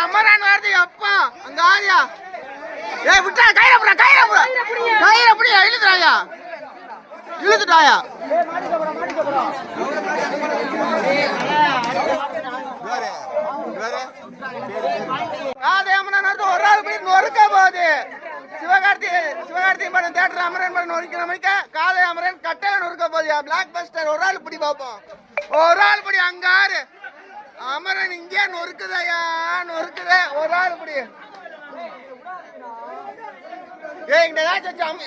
அமரான் வருது அப்பா அங்க ஆரியா ஏய் விட்டா கையில புடா கையில புடியா இழுத்துறாயா இழுத்துட்டாயா ஒரு ஆள் போய் நொறுக்க போகுது சிவகார்த்தி படம் தியேட்டர் அமரன் படம் நொறுக்கிற மாதிரி காதை அமரன் கட்டையில நொறுக்க போகுது பிளாக் பஸ்டர் ஒரு ஆள் பிடி பார்ப்போம் ஒரு ஆள் பிடி அங்க ஆறு அமரன் இங்கே நொறுக்குதையா நொறுக்குத ஒரு ஆள் பிடி ஏய் இங்க ஏதாச்சும்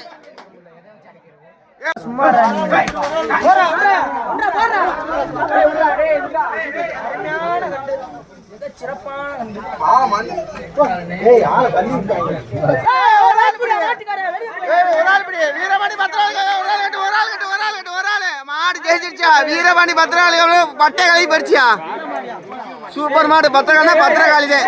வீரபாண்டி பத்திரகாளி பட்டை கழுவி பறிச்சியா சூப்பர் மாடு பத்திரகாளி பத்திரகாளிதே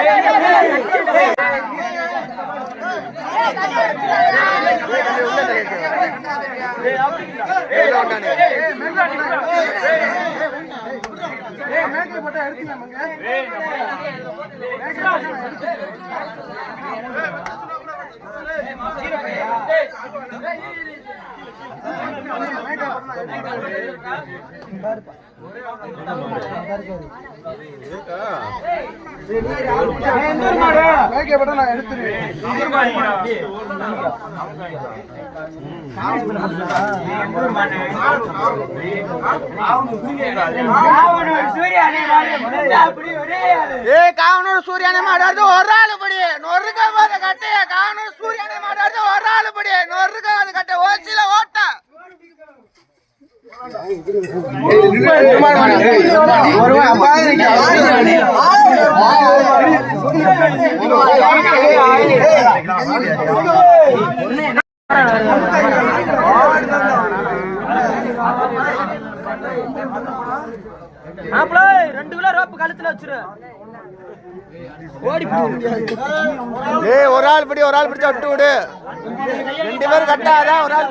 காவனூர் சூரியானே மாடாது ஒரு ஆளு படி நொறுக்க போத கட்டைய காவனூர் சூரியானே மாடாது ஒரு ஆளு படி நொறுக்க போத கட்டை ஓச்சில ஓட்ட ரெண்டு கிலோ ரோப்பு கழுத்துல வச்சிரு ஒரு ஆள் பிடி ஒரு ஆள் பிடிச்சா விட்டு விடு ரெண்டு பேரும் கட்டாதான் ஒரு ஆள்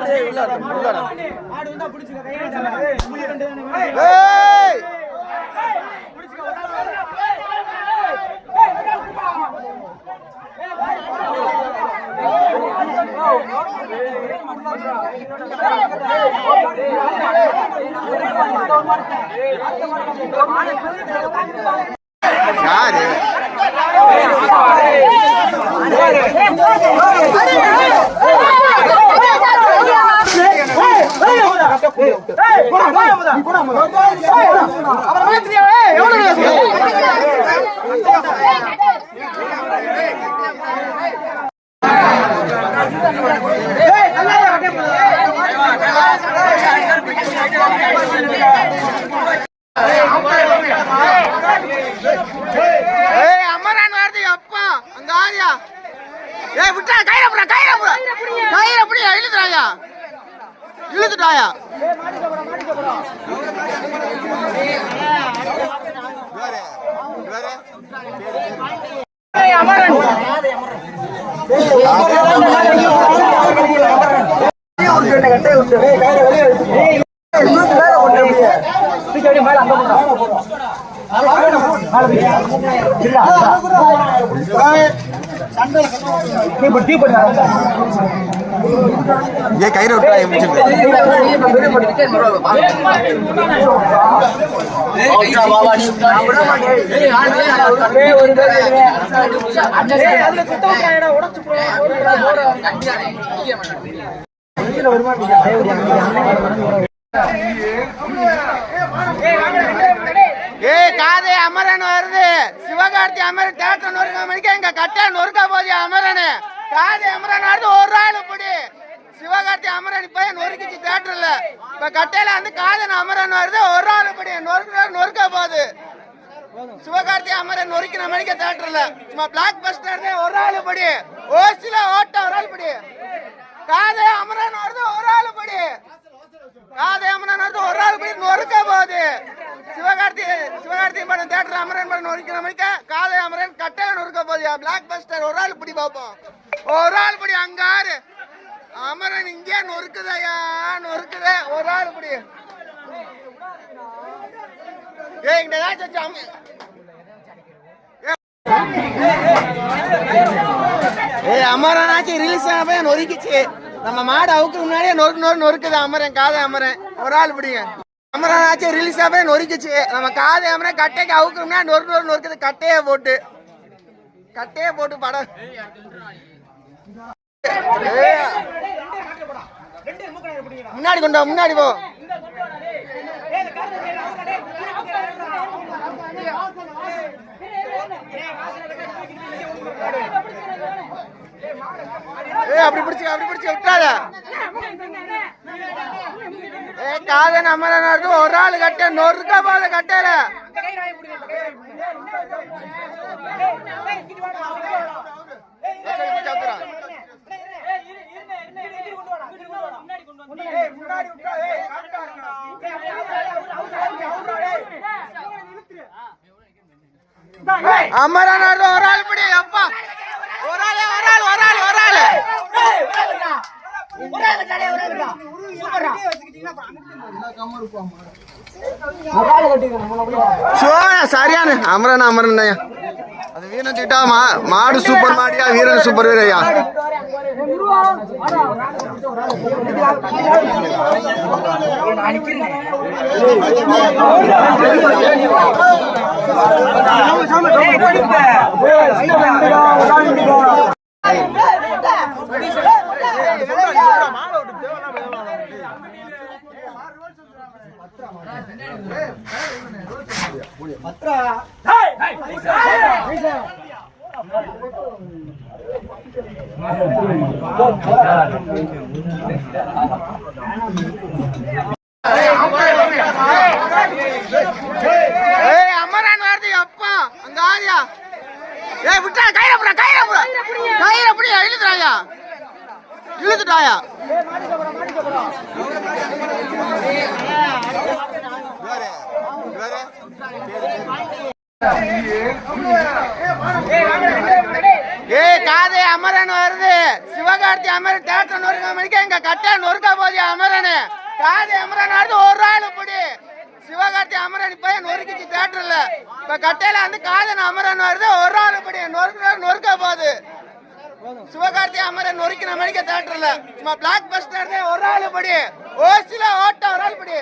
யாரு அமரான் வருது அப்பா அங்க ஆரியா ஏய் விட்டா கையில புடியா இழுத்துறாயா இழுத்துட்டாயா ये कहीं रोक रहा है मुझे காதே அமரன் வருது சிவகார்த்தி அமரன் தியேட்டர் நொறுக்க மணிக்கு எங்க கட்டை நொறுக்க போது அமரன் காதே அமரன் வருது ஒரு ஆளு படி சிவகார்த்தி அமரன் இப்ப நொறுக்கிச்சு தியேட்டர்ல இப்ப கட்டையில வந்து காதன் அமரன் வருது ஒரு ஆளு படி நொறுக்க போகுது சிவகார்த்தி அமரன் நொறுக்கின மணிக்க தியேட்டர்ல சும்மா பிளாக் பஸ்டர் ஒரு ஆளு படி ஓசில ஓட்ட ஒரு ஆளு படி காதே அமரன் வருது ஒரு ஆளு படி காதே அமரன் வருது ஒரு ஆளு படி நொறுக்க போகுது சிவகார்த்தி படம் தியேட்டர் அமரன் படம் நொறுக்கிற மணிக்க காதை அமரன் கட்டையில நொறுக்க போதியா பிளாக் பஸ்டர் ஒரு ஆள் பிடி பார்ப்போம் ஒரு ஆள் பிடி அங்க ஆறு அமரன் இங்கே நொறுக்குதையா நொறுக்குத ஒரு ஆள் பிடி ஏய் இங்க ஏதாச்சும் அமரனாச்சு ரிலீஸ் ஆன போய் நொறுக்கிச்சு. நம்ம மாடு அவுக்கு முன்னாடியே நொறுக்குது அமரன், காதை அமரன். ஒரு ஆள் பிடிங்க. அமரனாச்சு ரிலீஸ் ஆன போய் நொறுக்கிச்சு. நம்ம காதை அமரன் கட்டைக்கு அவுக்கு முன்னாடி நொறுக்குது. கட்டையே போட்டு படம். முன்னாடி கொண்டு முன்னாடி போ. அப்படி பிடிச்சு விட்டாத. காதன் அமரன் ஒரு ஆள் கட்ட நொறுக்க போத கட்டல. அமரன் ஒரு ஆள் பிடி. அப்பா ஒரு ஆள் சரியான அமரன் ஐயா. அது வீரன் திட்டா மாடு சூப்பர் மாடியா, வீரன் சூப்பர் வீரையா. அமரன் வருது. அப்பா அங்க ஆரியா விட்டா கயிற புடியா இழுத்துட்டாயா. காதை அமரன் வருது. சிவகார்த்தி அமரன் தேட்டர் நொறுக்க மணிக்கு எங்க கட்டை நொறுக்க போதிய அமரன். காதை அமரன் வருது. ஒரு ஆள் பிடி. சிவகார்த்தி அமரன் இப்ப நொறுக்கிச்சு தேட்டர்ல. இப்ப கட்டையில வந்து காதன் அமரன் வருது. ஒரு ஆள் பிடி. நொறுக்க போகுது. சிவகார்த்தி அமரன் நொறுக்கின மணிக்க தேட்டர்ல. சும்மா பிளாக் பஸ்டர் ஒரு ஆள் படி. ஓசில ஓட்ட ஒரு ஆள் படி.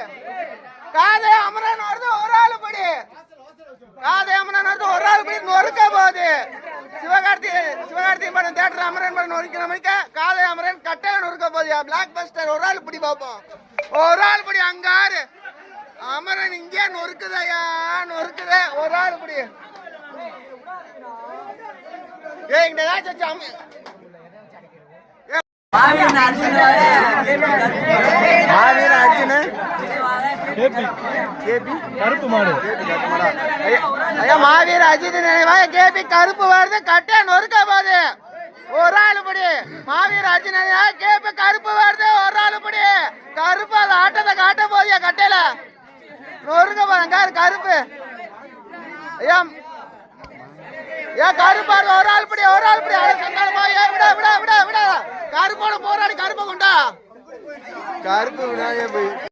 காதை அமரன் வருது. ஒரு ஆள் படி. காதை அமரன் வருது. ஒரு ஆள் படி. நொறுக்க போகுது. சிவகார்த்தி படம் தேட்டர் அமரன் படம் நொறுக்கின மணிக்க காதை அமரன் கட்டையில நொறுக்க போகுது. பிளாக் பஸ்டர் ஒரு ஆள் படி பார்ப்போம். ஒரு ஆள் படி. அங்காரு அமரன் இங்கே நொறுக்குதையா நொறுக்குத. ஒரு ஆள் படி. இங்க ஏதாச்சும் மாவீர அர்ஜுன் கருப்பு மாடு. ஐயா மாவீர அஜித் நினைவாக கேபி கருப்பு வருது. கட்டை நொறுக்க போகுது. ஒரு ஆள் படி. மாவீர அர்ஜுன் கேபி கருப்பு வருது. ஒரு ஆள் படி. கருப்பு அது ஆட்டத்தை காட்ட போதியா கட்டையில நொறுக்க போறாங்க. கருப்பு ஐயா கருப்பாரு. ஒரு ஆள் படி. விட கருப்போட போராடி கருப்பை கொண்டா. கருப்பு விடாதே போய்